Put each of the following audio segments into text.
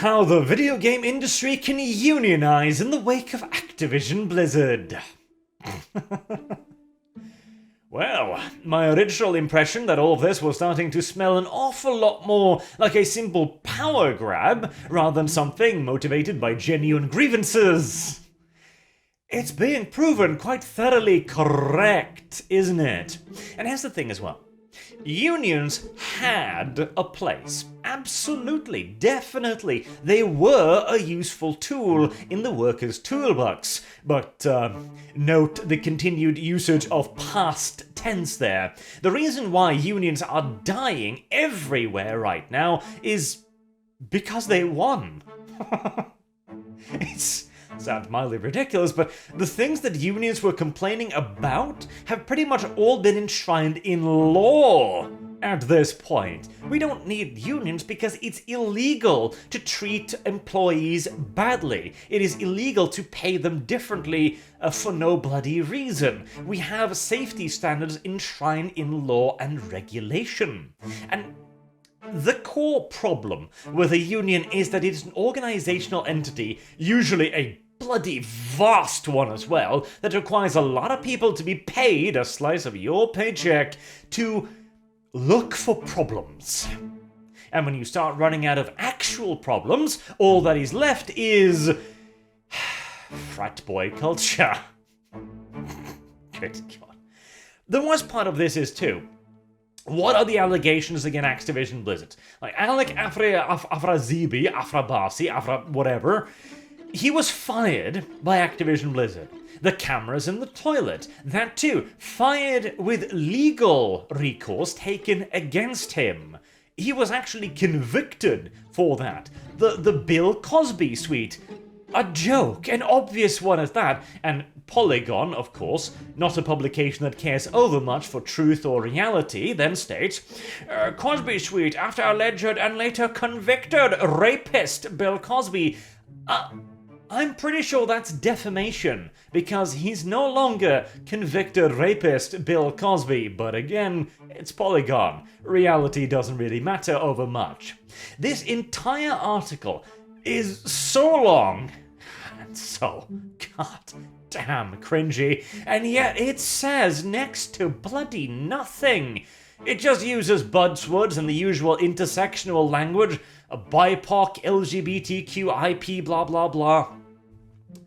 How the video game industry can unionize in the wake of Activision Blizzard. Well, my original impression that all of this was starting to smell an awful lot more like a simple power grab rather than something motivated by genuine grievances. It's being proven quite thoroughly correct, isn't it? And here's the thing as well. Unions had a place. Absolutely, definitely. They were a useful tool in the workers' toolbox. But note the continued usage of past tense there. The reason why unions are dying everywhere right now is because they won. It sounds mildly ridiculous, but the things that unions were complaining about have pretty much all been enshrined in law at this point. We don't need unions because it's illegal to treat employees badly. It is illegal to pay them differently for no bloody reason. We have safety standards enshrined in law and regulation. And the core problem with a union is that it's an organizational entity, usually a bloody vast one as well, that requires a lot of people to be paid a slice of your paycheck to look for problems. And when you start running out of actual problems, all that is left is frat boy culture. Good God. The worst part of this is too, what are the allegations against Activision Blizzard? Like Alec Afrazibi, Afrabasi, Afra whatever, he was fired by Activision Blizzard. The cameras in the toilet, that too, fired with legal recourse taken against him. He was actually convicted for that. The Bill Cosby suite, a joke, an obvious one at that, and Polygon, of course, not a publication that cares overmuch for truth or reality, then states, Cosby suite, after alleged and later convicted rapist Bill Cosby. I'm pretty sure that's defamation, because he's no longer convicted rapist Bill Cosby, but again, it's Polygon. Reality doesn't really matter over much. This entire article is so long and so goddamn cringy, and yet it says next to bloody nothing. It just uses buzzwords and the usual intersectional language, a BIPOC, LGBTQ, IP, blah blah blah.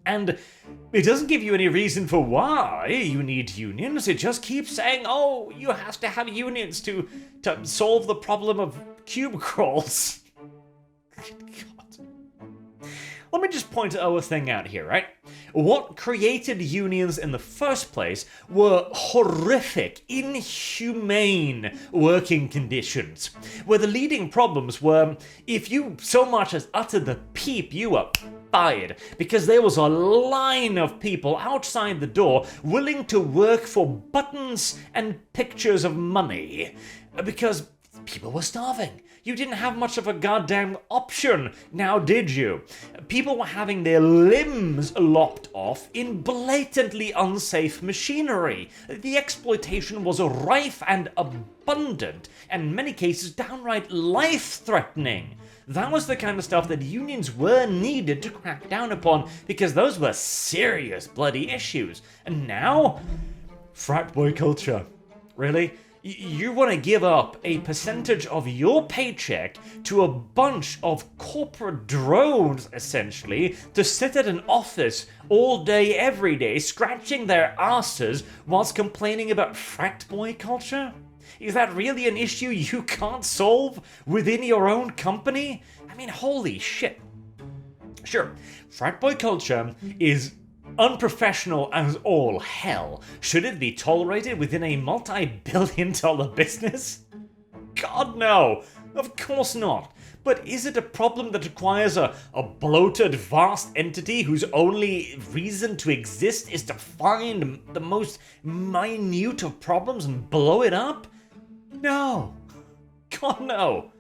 And it doesn't give you any reason for why you need unions. It just keeps saying, oh, you have to have unions to solve the problem of cubicles. God. Let me just point a thing out here, right? What created unions in the first place were horrific, inhumane working conditions, where the leading problems were, if you so much as uttered the peep, you were fired, because there was a line of people outside the door willing to work for buttons and pictures of money, because people were starving. You didn't have much of a goddamn option, now did you? People were having their limbs lopped off in blatantly unsafe machinery. The exploitation was rife and abundant, and in many cases downright life-threatening. That was the kind of stuff that unions were needed to crack down upon, because those were serious bloody issues. And now, frat boy culture. Really? You want to give up a percentage of your paycheck to a bunch of corporate drones, essentially, to sit at an office all day, every day, scratching their asses whilst complaining about frat boy culture? Is that really an issue you can't solve within your own company? I mean, holy shit. Sure, frat boy culture is unprofessional as all hell. Should it be tolerated within a multi-billion-dollar business? God, no! Of course not. But is it a problem that requires a bloated, vast entity whose only reason to exist is to find the most minute of problems and blow it up? No. God, no.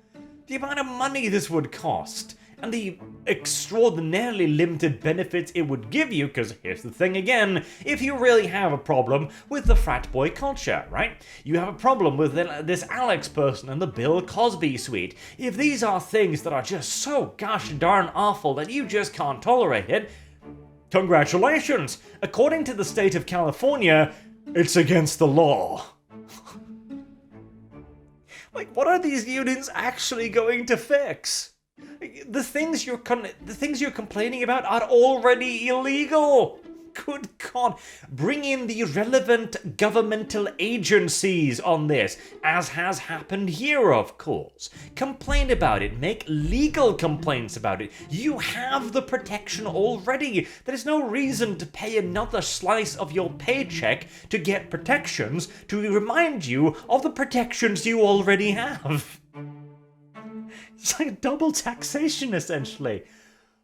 The amount of money this would cost, and the extraordinarily limited benefits it would give you, because here's the thing again, if you really have a problem with the frat boy culture, right? You have a problem with this Alex person and the Bill Cosby suite. If these are things that are just so gosh darn awful that you just can't tolerate it, congratulations! According to the state of California, it's against the law. Like, what are these unions actually going to fix? The things you're complaining about are already illegal. Good God. Bring in the relevant governmental agencies on this, as has happened here, of course. Complain about it. Make legal complaints about it. You have the protection already. There's no reason to pay another slice of your paycheck to get protections to remind you of the protections you already have. It's like double taxation, essentially.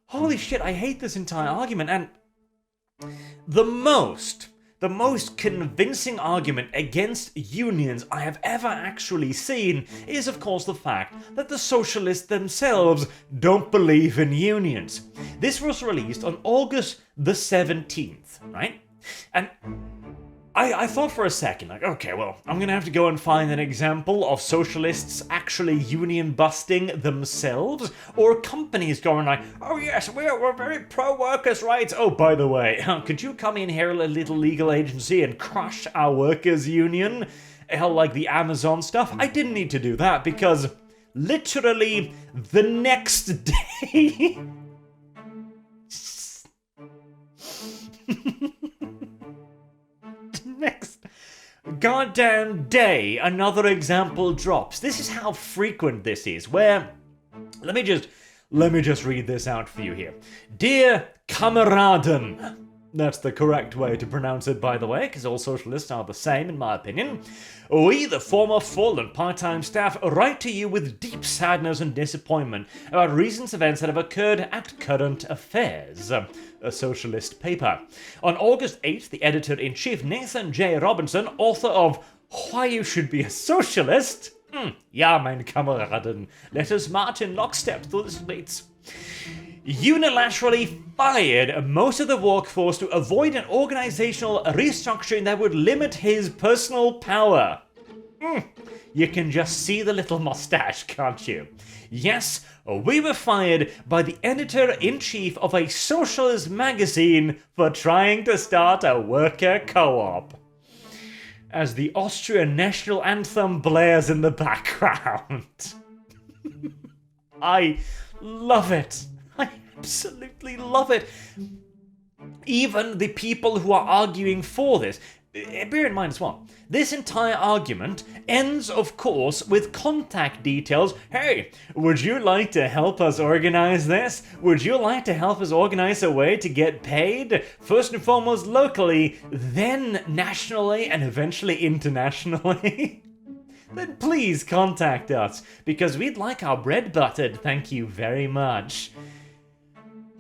Holy shit, I hate this entire argument, and the most convincing argument against unions I have ever actually seen is, of course, the fact that the socialists themselves don't believe in unions. This was released on August the 17th, right? And I thought for a second, like, okay, well, I'm gonna have to go and find an example of socialists actually union busting themselves, or companies going like, oh yes, we're very pro-workers' rights. Oh, by the way, could you come in here, a little legal agency, and crush our workers' union? Hell, like the Amazon stuff? I didn't need to do that, because literally the next day... next goddamn day, another example drops. This is how frequent this is, where... Let me just read this out for you here. Dear Kameraden, that's the correct way to pronounce it, by the way, because all socialists are the same, in my opinion. We, the former full and part-time staff, write to you with deep sadness and disappointment about recent events that have occurred at Current Affairs, a socialist paper. On August 8th, the editor-in-chief, Nathan J. Robinson, author of Why You Should Be a Socialist... Ja, mein Kameraden, let us march in lockstep through the streets. Unilaterally fired most of the workforce to avoid an organizational restructuring that would limit his personal power. You can just see the little mustache, can't you? Yes, we were fired by the editor-in-chief of a socialist magazine for trying to start a worker co-op. As the Austrian national anthem blares in the background. I love it. I absolutely love it. Even the people who are arguing for this, bear in mind as well, this entire argument ends, of course, with contact details. Hey, would you like to help us organize this? Would you like to help us organize a way to get paid? First and foremost locally, then nationally, and eventually internationally? Then please contact us, because we'd like our bread buttered, thank you very much.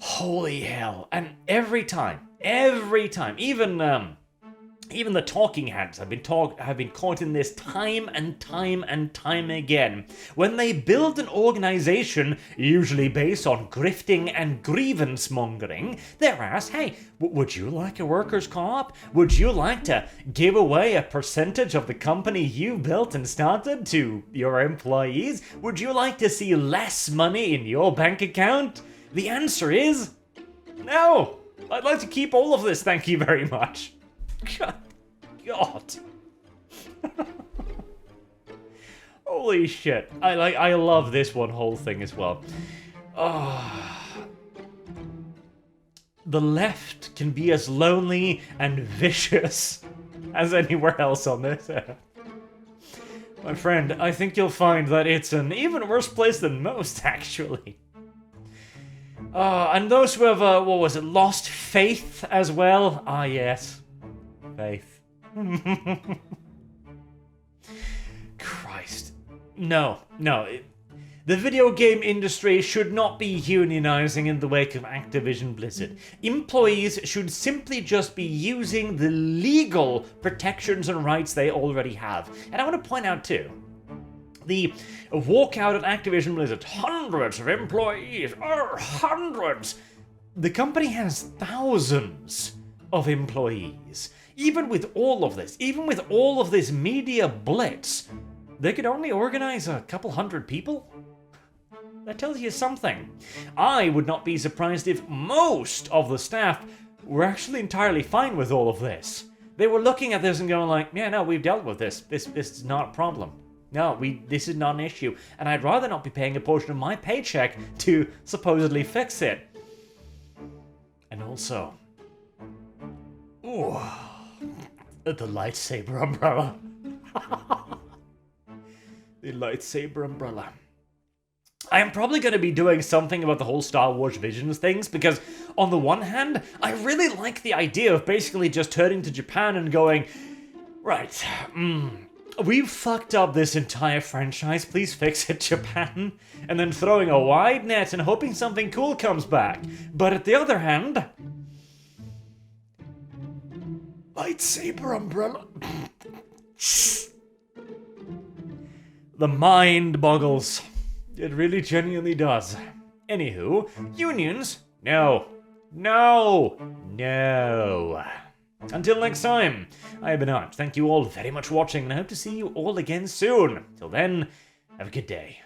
Holy hell. And every time, even the talking heads have been caught in this time and time again. When they build an organization, usually based on grifting and grievance mongering, they're asked, hey, would you like a workers' co-op? Would you like to give away a percentage of the company you built and started to your employees? Would you like to see less money in your bank account? The answer is no. I'd like to keep all of this, thank you very much. God. Holy shit. I love this whole thing as well. The left can be as lonely and vicious as anywhere else on this earth. My friend, I think you'll find that it's an even worse place than most, actually. And those who have, lost faith as well? Ah, yes. Faith. Christ. No. The video game industry should not be unionizing in the wake of Activision Blizzard. Employees should simply just be using the legal protections and rights they already have. And I want to point out too, the walkout at Activision Blizzard. Hundreds of employees. Hundreds. The company has thousands of employees. Even with all of this media blitz, they could only organize a couple hundred people? That tells you something. I would not be surprised if most of the staff were actually entirely fine with all of this. They were looking at this and going like, yeah, no, we've dealt with this. This is not a problem. No, this is not an issue. And I'd rather not be paying a portion of my paycheck to supposedly fix it. And also, ooh, the lightsaber umbrella. The lightsaber umbrella. I am probably going to be doing something about the whole Star Wars Visions things, because on the one hand, I really like the idea of basically just turning to Japan and going, right, we've fucked up this entire franchise, please fix it, Japan, and then throwing a wide net and hoping something cool comes back. But at the other hand, lightsaber umbrella. The mind boggles. It really genuinely does. Anywho, unions? No. No. No. Until next time, I have been Arch. Thank you all very much for watching, and I hope to see you all again soon. Till then, have a good day.